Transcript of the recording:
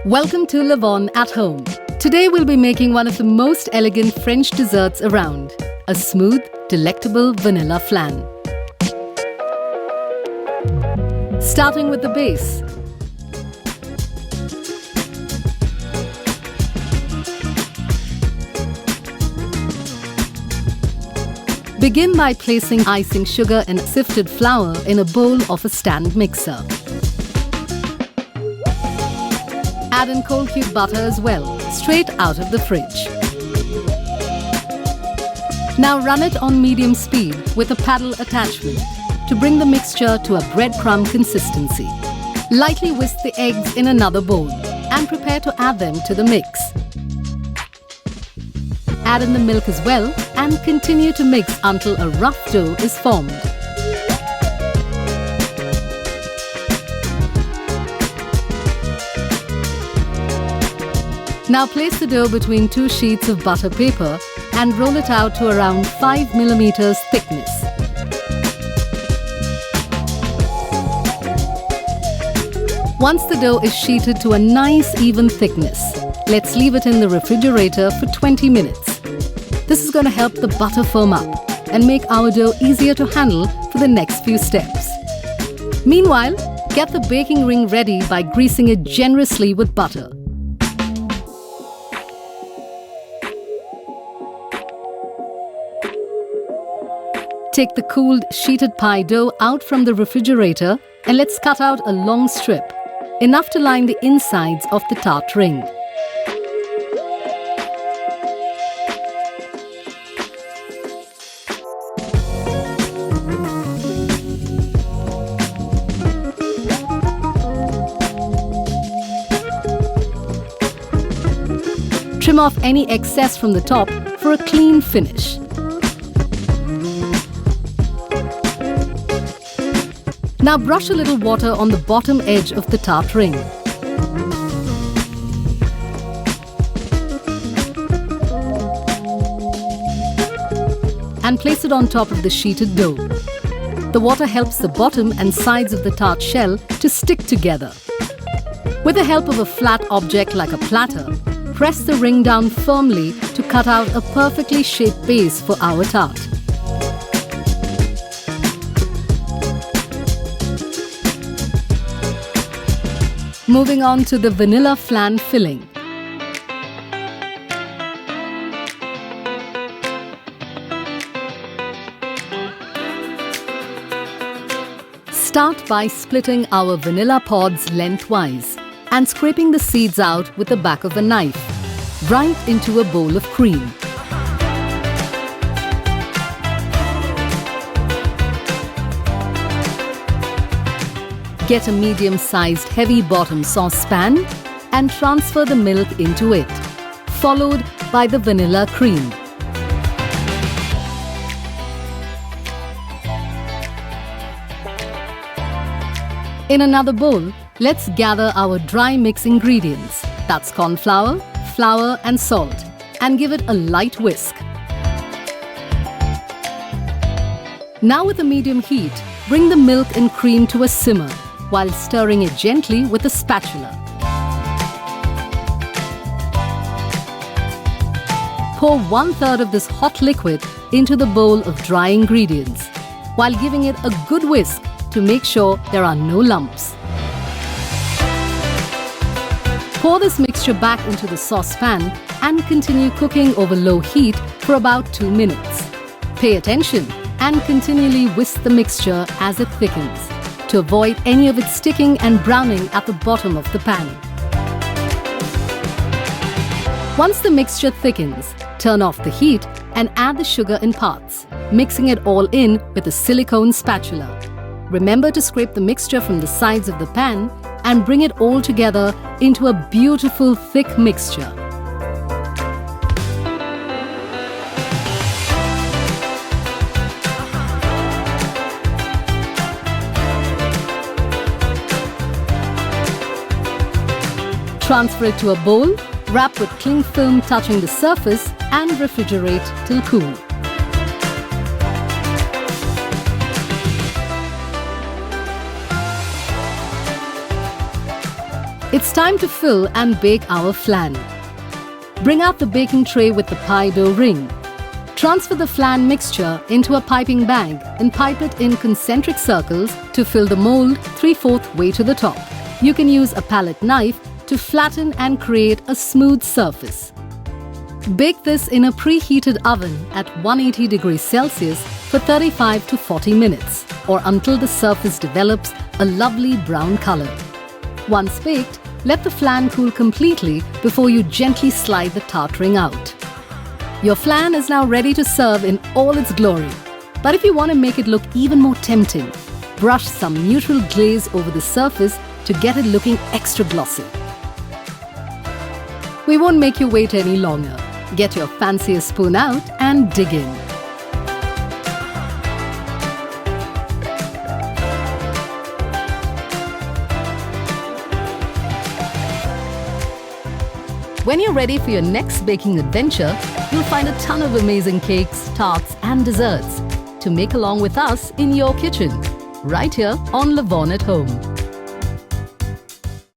Welcome to Lavonne at Home. Today we'll be making one of the most elegant French desserts around, a smooth, delectable vanilla flan. Starting with the base. Begin by placing icing sugar and sifted flour in a bowl of a stand mixer. Add in cold cube butter as well, straight out of the fridge. Now run it on medium speed with a paddle attachment to bring the mixture to a breadcrumb consistency. Lightly whisk the eggs in another bowl and prepare to add them to the mix. Add in the milk as well and continue to mix until a rough dough is formed. Now place the dough between two sheets of butter paper and roll it out to around 5 mm thickness. Once the dough is sheeted to a nice even thickness, let's leave it in the refrigerator for 20 minutes. This is going to help the butter firm up and make our dough easier to handle for the next few steps. Meanwhile, get the baking ring ready by greasing it generously with butter. Take the cooled sheeted pie dough out from the refrigerator and let's cut out a long strip, enough to line the insides of the tart ring. Trim off any excess from the top for a clean finish. Now brush a little water on the bottom edge of the tart ring. And place it on top of the sheeted dough. The water helps the bottom and sides of the tart shell to stick together. With the help of a flat object like a platter, press the ring down firmly to cut out a perfectly shaped base for our tart. Moving on to the vanilla flan filling. Start by splitting our vanilla pods lengthwise and scraping the seeds out with the back of a knife, right into a bowl of cream. Get a medium-sized heavy-bottom saucepan and transfer the milk into it, followed by the vanilla cream. In another bowl, let's gather our dry mix ingredients, that's corn flour, flour and salt, and give it a light whisk. Now with a medium heat, bring the milk and cream to a simmer while stirring it gently with a spatula. Pour 1/3 of this hot liquid into the bowl of dry ingredients, while giving it a good whisk to make sure there are no lumps. Pour this mixture back into the saucepan and continue cooking over low heat for about 2 minutes. Pay attention and continually whisk the mixture as it thickens, to avoid any of it sticking and browning at the bottom of the pan. Once the mixture thickens, turn off the heat and add the sugar in parts, mixing it all in with a silicone spatula. Remember to scrape the mixture from the sides of the pan and bring it all together into a beautiful thick mixture. Transfer it to a bowl, wrap with cling film touching the surface and refrigerate till cool. It's time to fill and bake our flan. Bring out the baking tray with the pie dough ring. Transfer the flan mixture into a piping bag and pipe it in concentric circles to fill the mold 3/4 way to the top. You can use a palette knife to flatten and create a smooth surface. Bake this in a preheated oven at 180 degrees Celsius for 35 to 40 minutes or until the surface develops a lovely brown color. Once baked, let the flan cool completely before you gently slide the tart ring out. Your flan is now ready to serve in all its glory. But if you want to make it look even more tempting, brush some neutral glaze over the surface to get it looking extra glossy. We won't make you wait any longer. Get your fanciest spoon out and dig in. When you're ready for your next baking adventure, you'll find a ton of amazing cakes, tarts and desserts to make along with us in your kitchen, right here on Lavonne at Home.